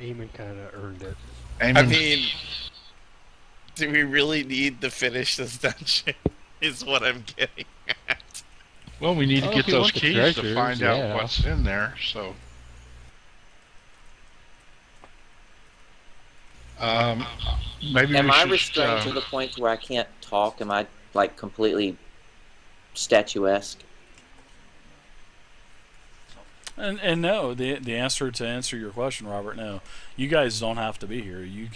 Eamon kind of earned it. I mean, do we really need to finish this dungeon? Is what I'm getting at. Well, we need to get those keys to find out what's in there, so... maybe Am we I should, restrained to the point where I can't talk? Am I, like, completely statuesque? And no, the answer to answer your question, Robert, no. You guys don't have to be here. You've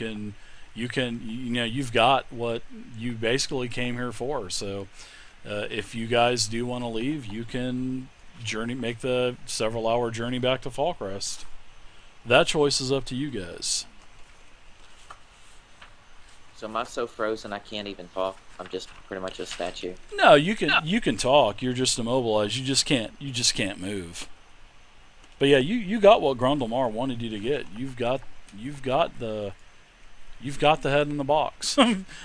got what you basically came here for. So if you guys do want to leave, you can make the several-hour journey back to Fallcrest. That choice is up to you guys. So am I so frozen I can't even talk? I'm just pretty much a statue. No, you can talk. You're just immobilized. You just can't move. But yeah, you got what Grundlemar wanted you to get. You've got the head in the box.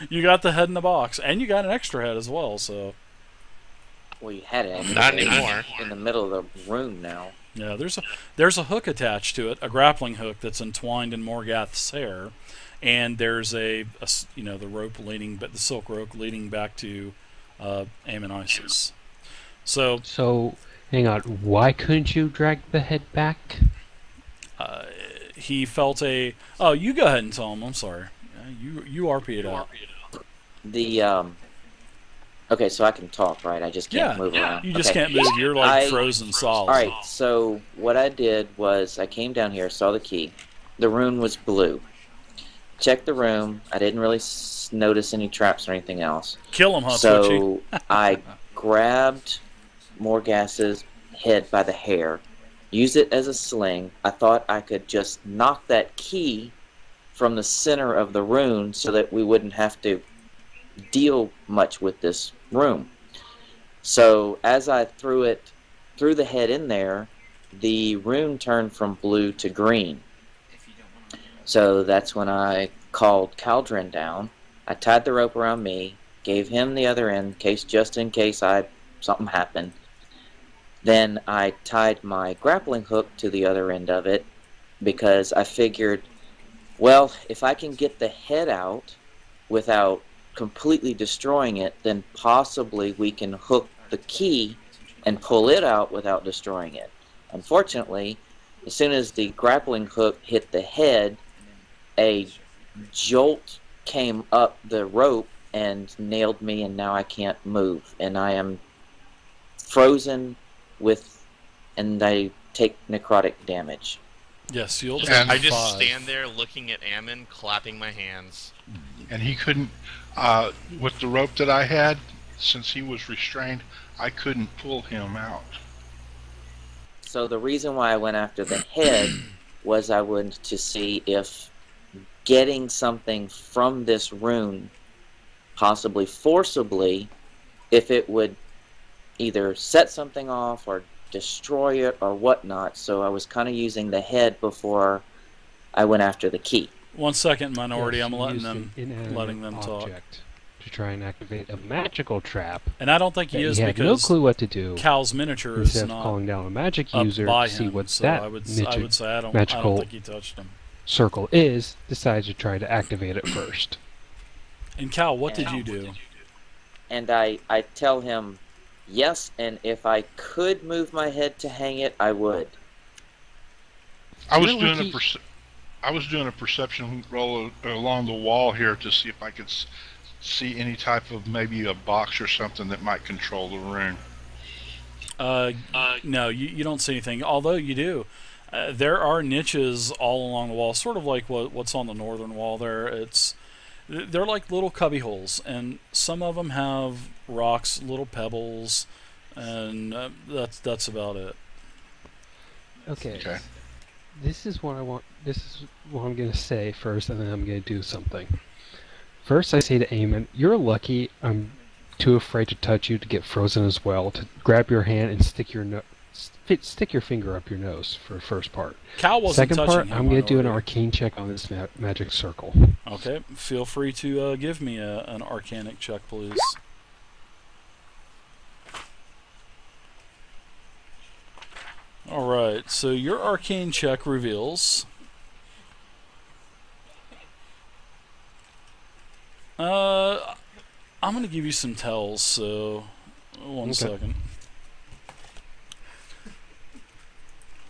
You got the head in the box, and you got an extra head as well. So. Well, you had it. Not anymore. In the middle of the room now. Yeah, there's a hook attached to it, a grappling hook that's entwined in Morgath's hair, and there's the rope the silk rope leading back to Ammonisis. So, hang on. Why couldn't you drag the head back? He felt a. Oh, you go ahead and tell him. I'm sorry. You RP it out. Okay, so I can talk, right? I just can't move around. You just can't move. You're like frozen solid. Alright, so what I did was I came down here, saw the key. The rune was blue. Checked the room. I didn't really notice any traps or anything else. Kill him, huh, So I grabbed Morgas's head by the hair, used it as a sling. I thought I could just knock that key from the center of the rune so that we wouldn't have to deal much with this room. So as I threw the head in there, the rune turned from blue to green. So that's when I called Caldrin down. I tied the rope around me, gave him the other end, just in case something happened. Then I tied my grappling hook to the other end of it because I figured, well, if I can get the head out without completely destroying it, then possibly we can hook the key and pull it out without destroying it. Unfortunately, as soon as the grappling hook hit the head, a jolt came up the rope and nailed me, and now I can't move. And I am frozen and I take necrotic damage. Yes, you'll take I just 5. stand there looking at Ammon, clapping my hands. And he couldn't, with the rope that I had, since he was restrained, I couldn't pull him out. So the reason why I went after the head was I wanted to see if getting something from this rune, possibly forcibly, if it would either set something off or destroy it or whatnot. So I was kind of using the head before I went after the key. 1 second, minority. Yes, I'm letting them object talk. To try and activate a magical trap. And I don't think he is have because no clue what to do. Cal's miniature is Instead of not calling down a magic up user by to see him, what so that I would magic say I don't magical think he touched him. circle is, decides to try to activate it first. And Cal, what did you do? And I tell him yes, and if I could move my head to hang it, I would. I was doing a perception roll along the wall here to see if I could see any type of maybe a box or something that might control the rune. No, you don't see anything. Although you do. There are niches all along the wall, sort of like what's on the northern wall there. They're like little cubby holes, and some of them have rocks, little pebbles, and that's about it. Okay. This is what I want. This is what I'm going to say first, and then I'm going to do something. First, I say to Eamon, "You're lucky. I'm too afraid to touch you to get frozen as well. To grab your hand and stick your finger up your nose for the first part. Cal wasn't Second touching part, him, I'm going to do an minority. arcane check on this magic circle. Okay, feel free to give me an arcanic check, please. Alright, so your arcane check reveals I'm going to give you some tells, so one second.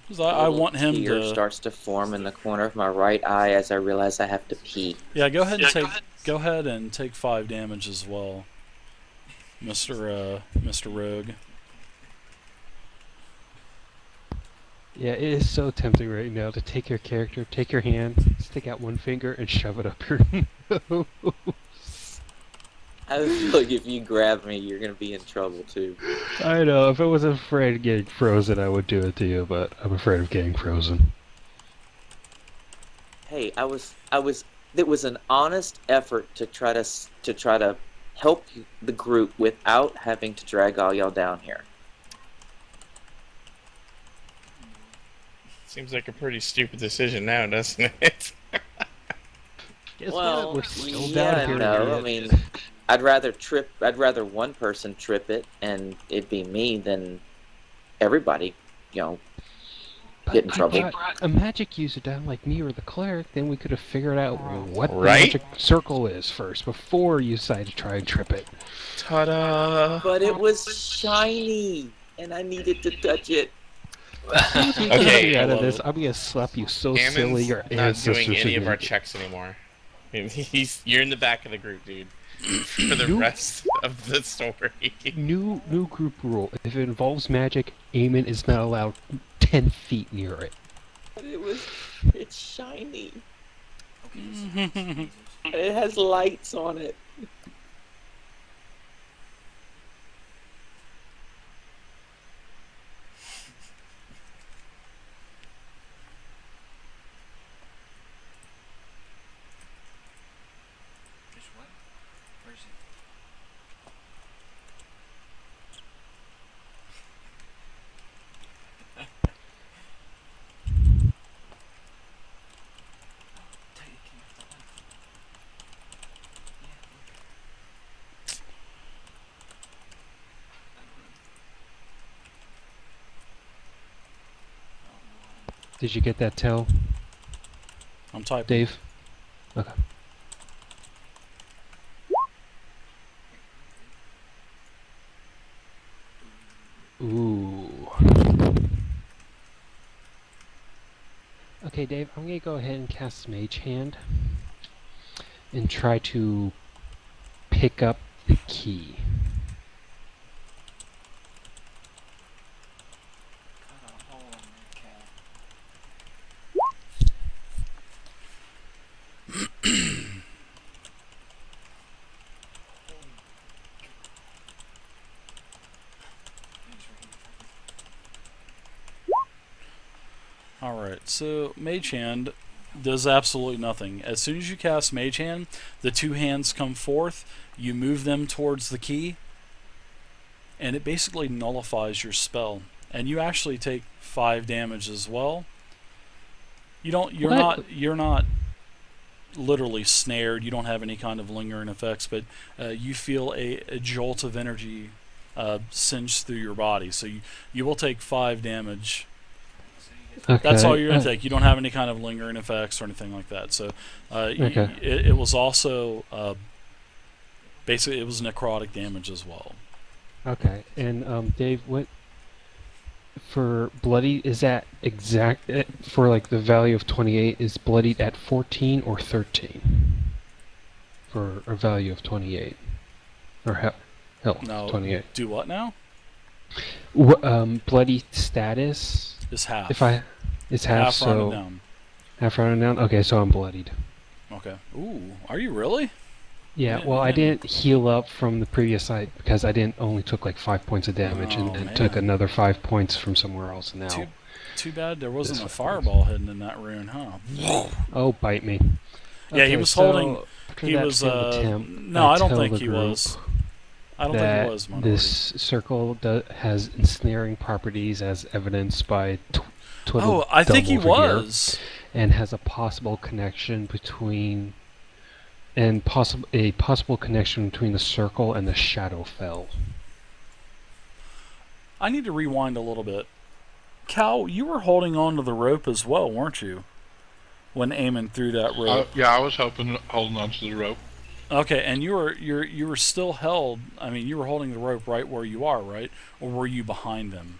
Because I want him tear to... starts to form in the corner of my right eye as I realize I have to pee. Yeah, go ahead and take 5 damage as well, Mr. Rogue. Yeah, it is so tempting right now to take your character, take your hand, stick out one finger, and shove it up your nose. I feel like if you grab me, you're gonna be in trouble too. I know, if I wasn't afraid of getting frozen, I would do it to you, but I'm afraid of getting frozen. Hey, it was an honest effort to try to help the group without having to drag all y'all down here. Seems like a pretty stupid decision now, doesn't it? Guess Well, what? We're still yeah, down here. no, I mean, I'd rather one person trip it and it be me than everybody, get in trouble. I brought a magic user down like me or the cleric, then we could have figured out what the Right? magic circle is first before you decide to try and trip it. Ta-da! But it was shiny, and I needed to touch it. Okay, out of hello. this, I'm gonna slap you so Ammon's silly. Your not ancestors doing any are of gonna our get- checks anymore. You're in the back of the group, dude. For the rest of the story. New group rule: if it involves magic, Eamon is not allowed 10 feet near it. But it's shiny. And it has lights on it. Did you get that tell, I'm typing. Dave? Okay. Ooh. Okay, Dave, I'm gonna go ahead and cast Mage Hand and try to pick up the key. Alright, so Mage Hand does absolutely nothing. As soon as you cast Mage Hand, the 2 hands come forth, you move them towards the key, and it basically nullifies your spell. And you actually take 5 damage as well. You're not literally snared, you don't have any kind of lingering effects, but you feel a jolt of energy singe through your body. So you will take 5 damage. Okay. That's all you're going to take. You don't have any kind of lingering effects or anything like that. So Okay. it was also, basically, it was necrotic damage as well. Okay, and Dave, what for bloody is that exact for like the value of 28 is bloodied at 14 or 13 for a value of 28 or health No, 28. do what now? Bloody status Is half. if I it's half, so rounded down. half rounded down. Okay, so I'm bloodied. Okay. Ooh, are you really? Yeah, well, I didn't heal up from the previous site because I only took like 5 points of damage Oh, and took man. another 5 points from somewhere else. Now, Too bad there wasn't This a was- fireball hidden in that rune, huh? oh, bite me. Yeah, he Okay, was so holding. after He that was. failed attempt, No, I don't tell think the he group was. I don't think that he was. Minority. this circle has ensnaring properties as evidenced by Oh, I think he over here, was. and has a possible connection between a possible connection between the circle and the Shadowfell. I need to rewind a little bit. Cal, you were holding on to the rope as well, weren't you? When Eamon threw that rope. Yeah, I was holding onto the rope. Okay, and you were still held. I mean, you were holding the rope right where you are, right? Or were you behind them?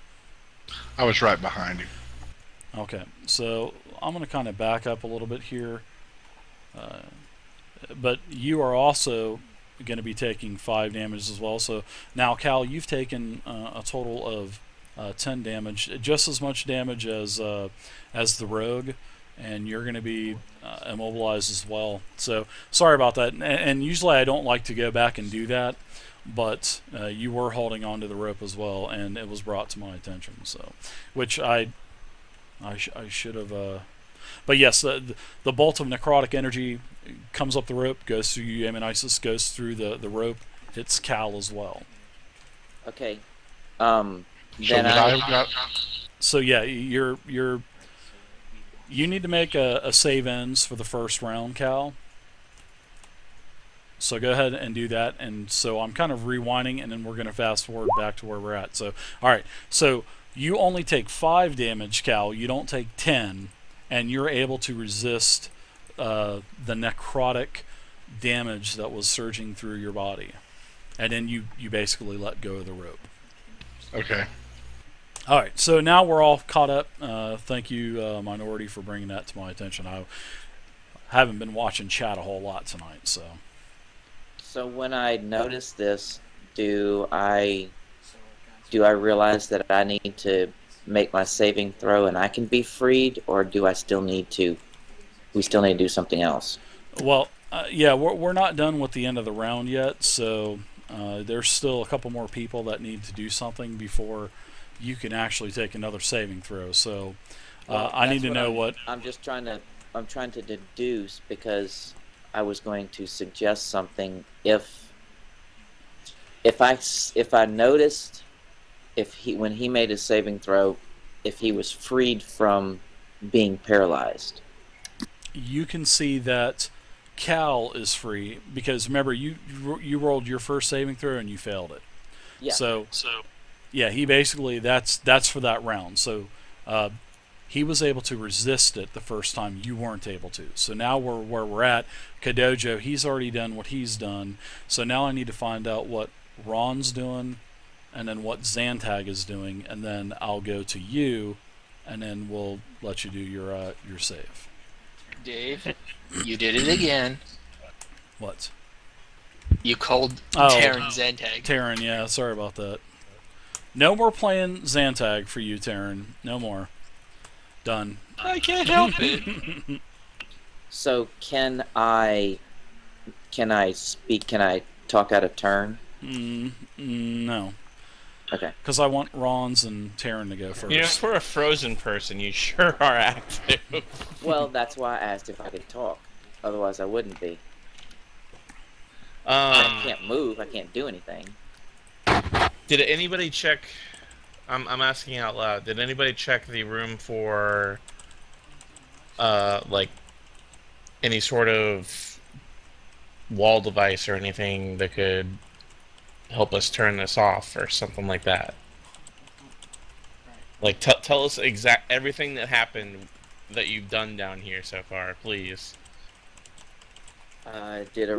I was right behind him. Okay, so I'm going to kind of back up a little bit here. Uh, but you are also going to be taking 5 damage as well. So now, Cal, you've taken a total of 10 damage, just as much damage as the rogue, and you're going to be immobilized as well. So sorry about that. And usually I don't like to go back and do that, but you were holding onto the rope as well, and it was brought to my attention. So, which I should have. But yes, the bolt of necrotic energy comes up the rope, goes through you, Amonisis, goes through the rope, hits Cal as well. Okay. So Then that I. I've got. So yeah, you need to make a save ends for the first round, Cal. So go ahead and do that. And so I'm kind of rewinding, and then we're going to fast forward back to where we're at. So all right, so you only take 5 damage, Cal. You don't take 10, and you're able to resist the necrotic damage that was surging through your body. And then you basically let go of the rope. Okay. All right, so now we're all caught up. Thank you, Minority, for bringing that to my attention. I haven't been watching chat a whole lot tonight, so. So when I notice this, do I realize that I need to make my saving throw and I can be freed, or do I still need to? We still need to do something else. Well, yeah, we're not done with the end of the round yet, so there's still a couple more people that need to do something before you can actually take another saving throw. So I need to know what. I'm trying to deduce, because I was going to suggest something. If I noticed when he made his saving throw, if he was freed from being paralyzed. You can see that Cal is free, because remember you rolled your first saving throw and you failed it. Yeah. So yeah, he basically that's for that round. So he was able to resist it the first time, you weren't able to. So now we're where we're at. Kadojo, he's already done what he's done. So now I need to find out what Ron's doing, and then what Zantag is doing, and then I'll go to you, and then we'll let you do your save. Dave, you did it again. What? You called Oh. Terran Zantag. Terran, yeah, sorry about that. No more playing Zantag for you, Terran. No more. Done. I can't help it. So can I speak? Can I talk out of turn? No. Okay. Because I want Ron's and Terran to go first. You know, for a frozen person, you sure are active. Well, that's why I asked if I could talk. Otherwise, I wouldn't be. I can't move. I can't do anything. Did anybody check? I'm asking out loud. Did anybody check the room for, like, any sort of wall device or anything that could help us turn this off or something like that? Like, tell us everything that happened that you've done down here so far, please. I did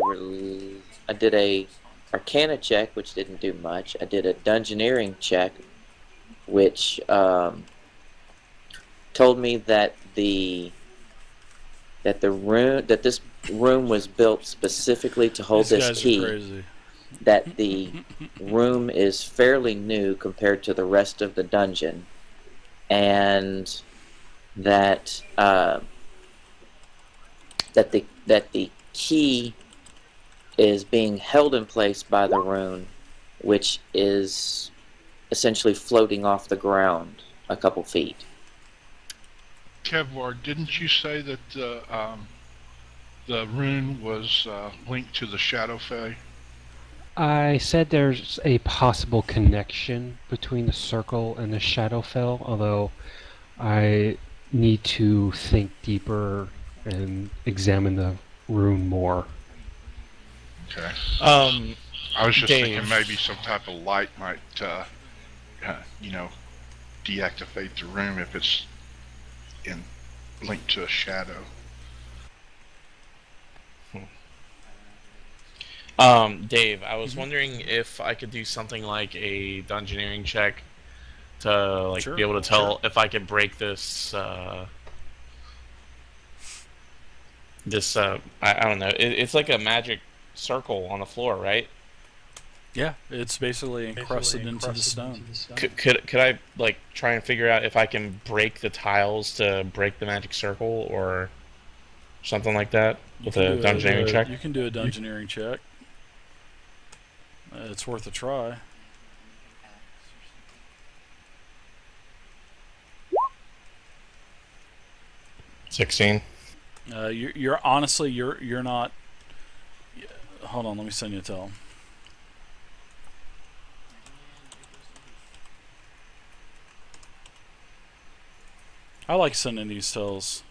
a Arcana check, which didn't do much. I did a Dungeoneering check, which told me that this room was built specifically to hold These this guys key. are crazy. That the room is fairly new compared to the rest of the dungeon, and that the key is being held in place by the rune, which is essentially floating off the ground a couple feet. Kevlar, didn't you say that the rune was linked to the Shadowfey? I said there's a possible connection between the circle and the Shadowfell, although I need to think deeper and examine the rune more. Okay. I was just thinking maybe some type of light might, deactivate the room if it's linked to a shadow. Dave, I was wondering if I could do something like a dungeoneering check to like Sure, be able to tell if I could break this. I don't know. It's like a magic circle on the floor, right? Yeah, it's basically encrusted into the stone. Could I like try and figure out if I can break the tiles to break the magic circle or something like that with a dungeoneering check? You can do a dungeoneering check. It's worth a try. $16. You're honestly you're not. Hold on, let me send you a tell. I like sending these tells.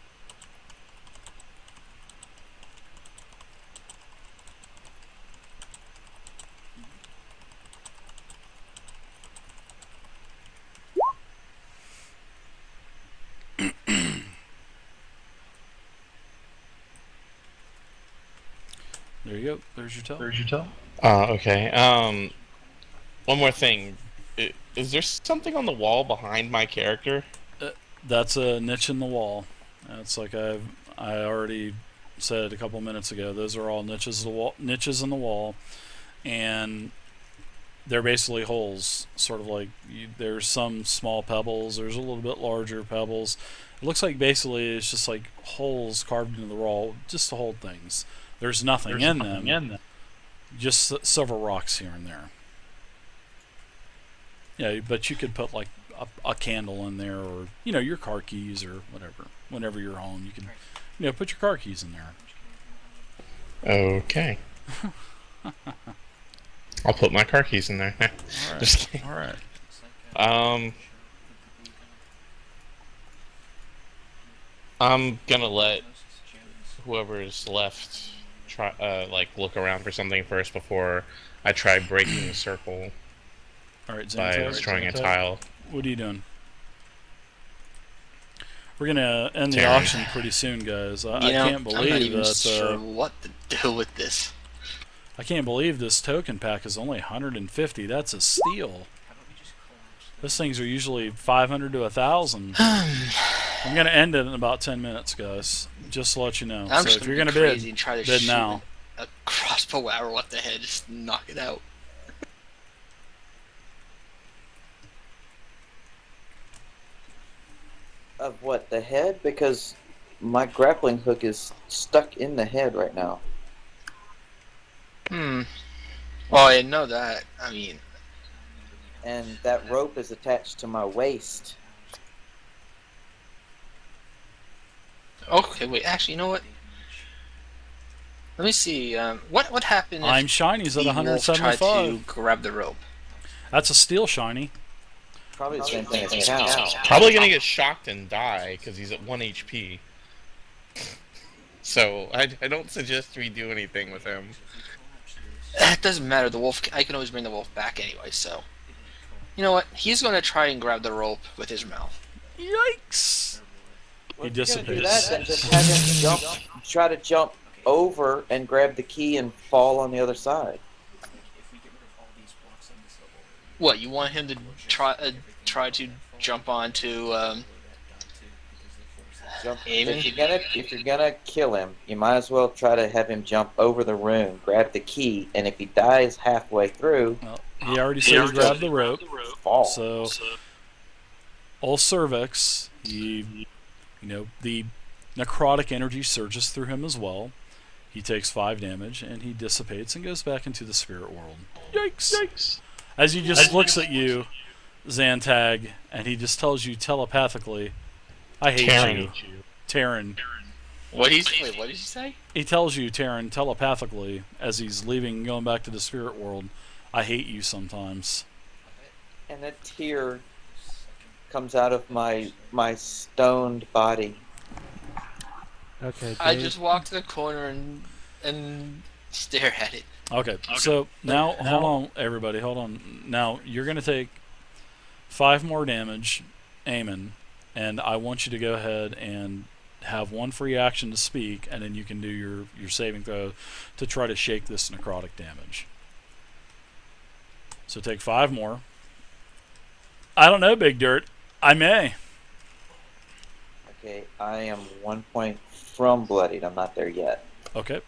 There you go. There's your tell. Okay. One more thing. Is there something on the wall behind my character? That's a niche in the wall. That's like I already said a couple minutes ago. Those are all niches in the wall, and they're basically holes. Sort of like there's some small pebbles. There's a little bit larger pebbles. It looks like basically it's just like holes carved into the wall just to hold things. There's nothing in them. Just several rocks here and there. Yeah, but you could put like a candle in there, or your car keys or whatever. Whenever you're home, you can put your car keys in there. Okay. I'll put my car keys in there. All right. Just kidding. All right. I'm gonna let whoever's left try look around for something first before I try breaking the circle All right, by Xantag, destroying a tile. What are you doing? We're gonna end the Terran. auction pretty soon, guys. I can't I'm not believe even that. sure what to do with this. I can't believe this token pack is only 150. That's a steal. Those things are usually 500 to 1,000. I'm gonna end it in about 10 minutes, guys. Just to let you know. I'm So just if you're gonna gonna be crazy and try to bid shoot now. a crossbow arrow at the head, just knock it out. Of what, the head? Because my grappling hook is stuck in the head right now. Well, I didn't know that. I mean, And that rope is attached to my waist. okay, wait. Actually, you know what? Let me see. What happened if I'm shinies at the wolf tried to 175. grab the rope? That's a steel shiny. Probably the same thing as a cow. Probably gonna get shocked and die because he's at 1 HP. So I don't suggest we do anything with him. It doesn't matter. The wolf. I can always bring the wolf back anyway. So, you know what? He's gonna try and grab the rope with his mouth. Yikes! Well, He if you're gonna do dissipates. that, then just have him try to jump over and grab the key and fall on the other side. What? You want him to try to jump onto Amen. If you're gonna kill him, you might as well try to have him jump over the room, grab the key, and if he dies halfway through, Well, he already said he grabbed the rope. fall. So, old cervix, the necrotic energy surges through him as well. He takes 5 damage and he dissipates and goes back into the spirit world. Yikes! As he just looks at you, Xantag, and he just tells you telepathically, "I hate you, Terran." What did you say? He tells you, Terran, telepathically, as he's leaving and going back to the spirit world, "I hate you sometimes." And a tear comes out of my stoned body. Okay, I Dave. just walk to the corner and stare at it. Okay, so now, hold on, everybody, hold on. Now, you're going to take 5 more damage, Eamon, and I want you to go ahead and have one free action to speak, and then you can do your saving throw to try to shake this necrotic damage. So take 5 more. I don't know, Big Dirt. I may. Okay, I am 1 point from bloodied. I'm not there yet. Okay.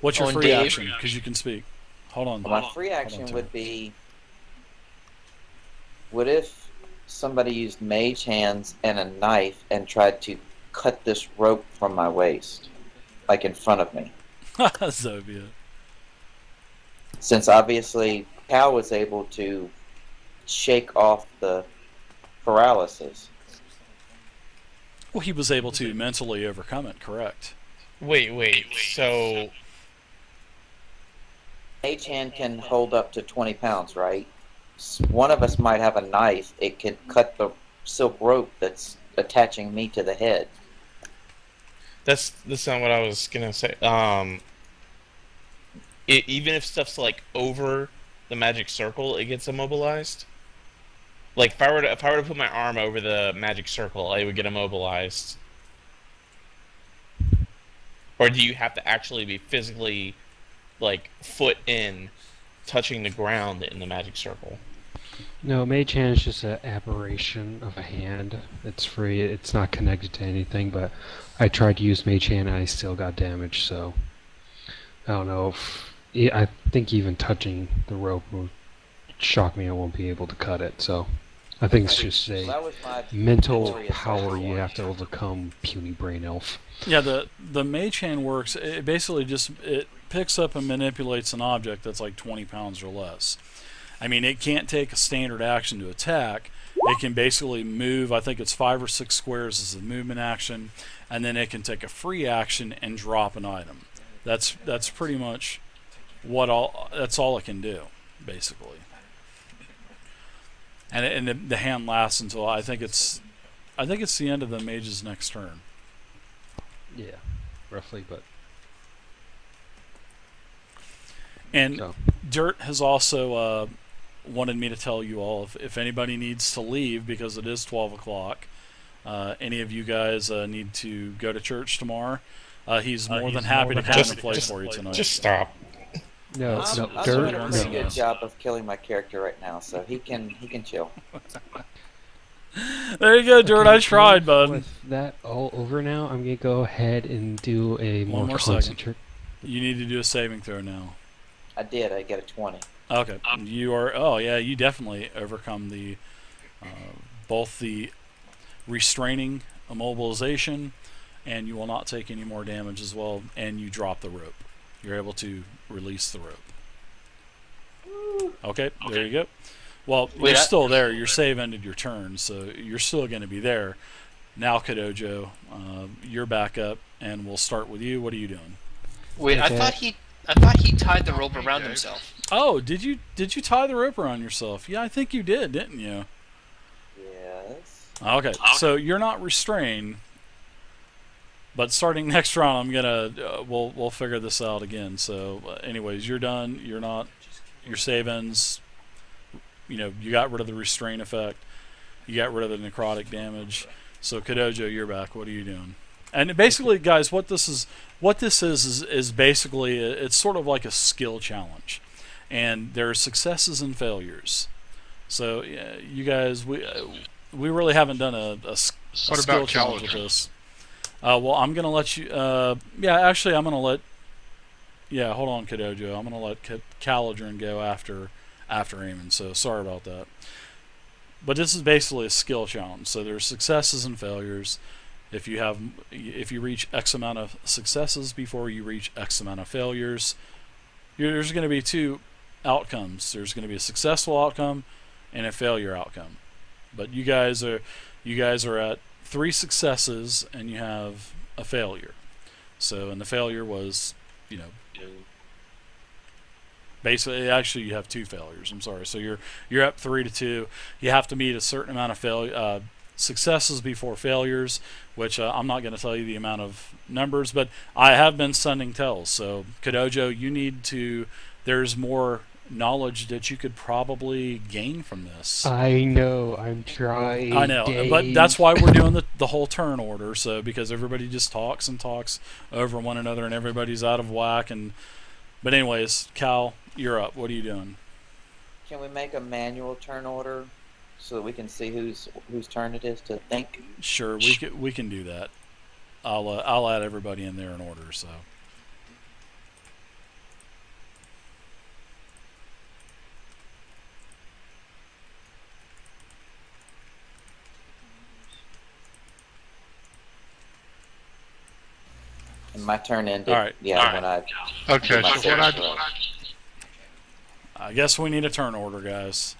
What's your Oh, and free Dave? action? Because you can speak. Hold on. My free action Tim. would be... What if somebody used mage hands and a knife and tried to cut this rope from my waist? Like in front of me. Soviet. Since obviously Cal was able to shake off the paralysis. Well, he was able to mentally overcome it, correct? Wait. So Mage hand can hold up to 20 pounds, right? One of us might have a knife. It could cut the silk rope that's attaching me to the head. that's not what I was gonna say. Even if stuff's like over the magic circle, it gets immobilized. Like if I were to put my arm over the magic circle, I would get immobilized. Or do you have to actually be physically, like, foot in, touching the ground in the magic circle? No, mage hand is just an aberration of a hand. It's free. It's not connected to anything. But I tried to use mage hand and I still got damaged. So I don't know if I think even touching the rope will shock me. I won't be able to cut it. So I think it's just So a that was my mental glorious power you effort. have to overcome, puny brain elf. Yeah, the mage hand works. It basically just it picks up and manipulates an object that's like 20 pounds or less. I mean, it can't take a standard action to attack. It can basically move. I think it's 5 or 6 squares as a movement action, and then it can take a free action and drop an item. That's pretty much that's all it can do, basically. And the hand lasts until I think it's the end of the mage's next turn. Yeah, roughly, but... And So. Dirt has also wanted me to tell you all if anybody needs to leave because it is 12 o'clock, any of you guys need to go to church tomorrow, he's more than happy to come in and play for you tonight. Just stop. No, I'm no, doing Dirt, a pretty no. good job of killing my character right now, so he can chill. There you go, Dirt. I Okay, tried, bud. With that all over now, I'm going to go ahead and do a One more more second. concentrate... You need to do a saving throw now. I did. I get a 20. Okay. You are. Oh yeah, you definitely overcome the both the restraining immobilization, and you will not take any more damage as well. And you drop the rope. You're able to release the rope. Okay. There you go. Well, you're still there. Your save ended your turn, so you're still going to be there. Now, Kadojo, you're back up, and we'll start with you. What are you doing? Wait, Okay. I thought he tied the rope around himself. Oh, did you tie the rope around yourself? Yeah, I think you did, didn't you? Yes. Okay, so you're not restrained, but starting next round, I'm gonna we'll figure this out again. So, anyways, you're done. You're not. Your save ends. You know, you got rid of the restrain effect. You got rid of the necrotic damage. So, Kadojo, you're back. What are you doing? And basically, guys, what this is basically it's sort of like a skill challenge, and there are successes and failures. So, you guys, we really haven't done a skill challenge with this. Well, I'm gonna let you. Actually, I'm gonna let. Yeah, hold on, Kadojo. I'm gonna let Caladrin go after Eamon. So sorry about that. But this is basically a skill challenge. So there's successes and failures. If you reach X amount of successes before you reach X amount of failures, there's going to be 2 outcomes. There's going to be a successful outcome and a failure outcome. But you guys are at 3 successes and you have a failure. So, and the failure was, basically, actually, you have 2 failures. I'm sorry. So you're up 3-2. You have to meet a certain amount of successes before failures, which I'm not going to tell you the amount of numbers, but I have been sending tells. So Kadojo, you need to. There's more knowledge that you could probably gain from this. I know, I'm trying. I know, Dave. but that's why we're doing the whole turn order. So because everybody just talks and talks over one another, and everybody's out of whack. But anyways, Cal, you're up. What are you doing? Can we make a manual turn order so that we can see whose turn it is to think? Sure, we can do that. I'll add everybody in there in order. So. And my turn ended. All right. Yeah, when I. Okay, my so what throw. I guess we need a turn order, guys.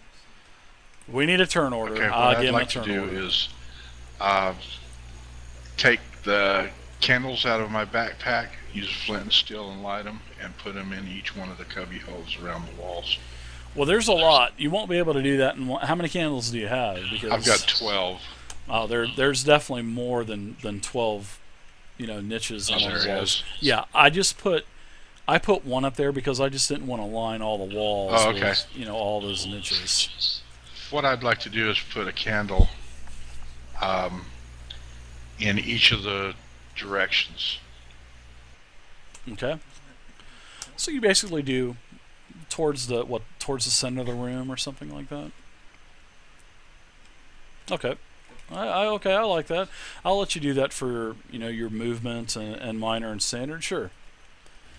We need a turn order. Okay, what I'll I'd give him like a to turn do order. is take the candles out of my backpack, use flint and steel and light them, and put them in each one of the cubby holes around the walls. Well, there's a lot. You won't be able to do that in one. How many candles do you have? Because I've got 12. Oh, there's definitely more than 12, niches Oh, on there the it walls. is. Yeah, I put one up there because I just didn't want to line all the walls Oh, okay. with, all those niches. What I'd like to do is put a candle in each of the directions. Okay. So you basically do towards the center of the room or something like that. Okay. I like that. I'll let you do that for your movement and minor and standard. Sure.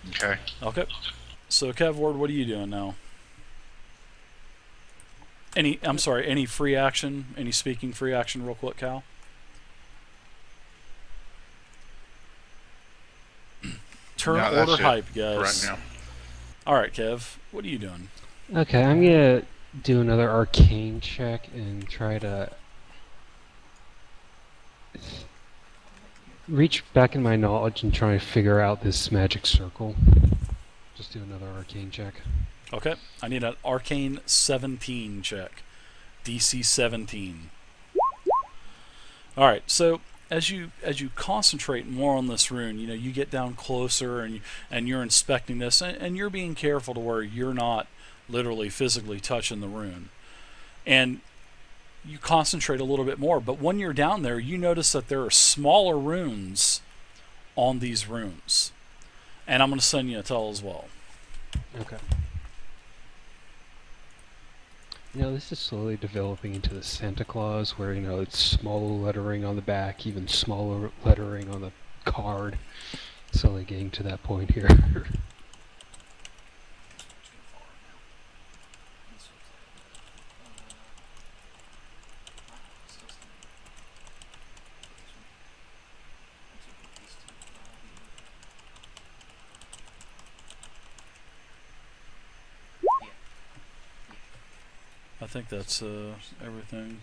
Okay. Okay. So Kev Ward, what are you doing now? Any free action? Any speaking free action, real quick, Cal? Turn No, that's order it hype, guys. right now. All right, Kev, what are you doing? Okay, I'm gonna do another arcane check and try to reach back in my knowledge and try to figure out this magic circle. Just do another arcane check. Okay, I need an arcane 17 check. DC 17. All right, so as you concentrate more on this rune, you get down closer and you're inspecting this and you're being careful to where you're not literally physically touching the rune. And you concentrate a little bit more, but when you're down there, you notice that there are smaller runes on these runes. And I'm going to send you a tell as well. Okay. This is slowly developing into the Santa Claus, where, it's smaller lettering on the back, even smaller lettering on the card. Slowly getting to that point here. I think that's everything.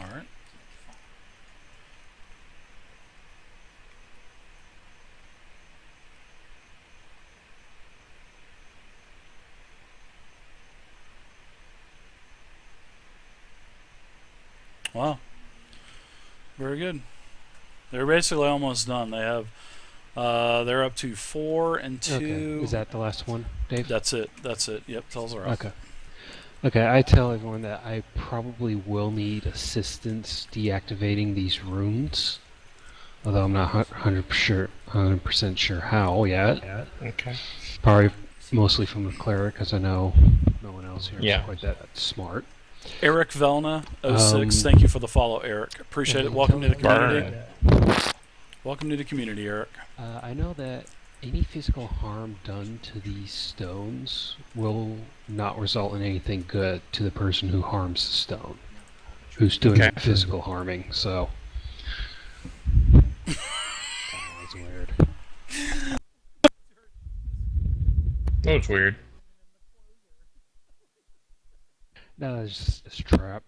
All right. Wow. Very good. They're basically almost done. They have they're up to 4 and 2. Okay. Is that the last one, Dave? That's it. Yep, tells her up. Okay. Okay, I tell everyone that I probably will need assistance deactivating these runes. Although I'm not 100% sure how yet. Okay. Probably mostly from the cleric, because I know no one else here is quite that smart. Eric Velna 06, thank you for the follow, Eric. Appreciate it. Welcome to the community. Welcome to the community, Eric. I know that any physical harm done to these stones will not result in anything good to the person who harms the stone, who's doing the physical harming, so... That's weird. Oh, it's weird. No, it's just a trap.